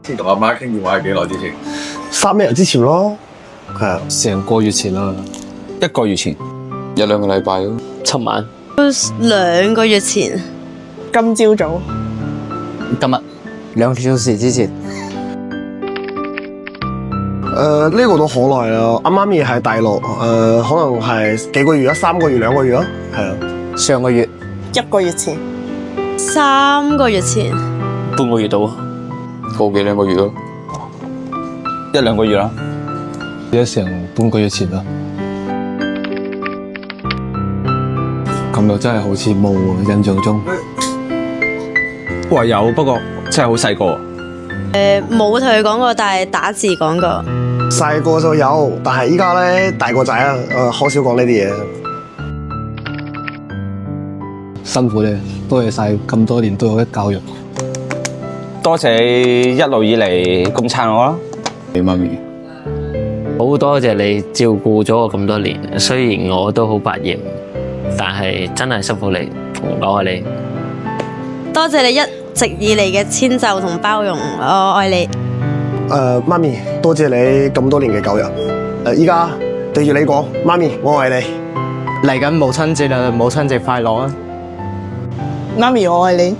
先同阿媽傾電話係幾耐之前？3日之前咯，係啊，成個月前啦，1個月前，1兩個禮拜咯。尋晚2個月前，今朝早，今日2小時之前。呢個都好耐啦。阿媽咪喺大陸，可能係幾個月啊，3個月、2個月咯，係啊。上個月1個月前3個月前，半個月到，個幾兩個月咯，1兩個月啦，而家成半個月前啦。咁又真係好似冇喎，印象中。話有，不過真係好細個。冇同佢講過，但係打字講過。細個就有，但係依家咧大個仔啊，好少講呢啲嘢。辛苦你，多謝晒咁多年對我嘅教育。多謝你一路以嚟咁撐我啦，你媽咪。好多謝你照顧咗我咁多年，雖然我都好百厭，但係真係辛苦你，我愛你。多謝你一直以嚟嘅遷就同包容，我愛你。媽咪，多謝你咁多年嘅教育。依家對住你講，媽咪，我愛你。嚟緊母親節啦，母親節快樂啊！媽咪我愛你。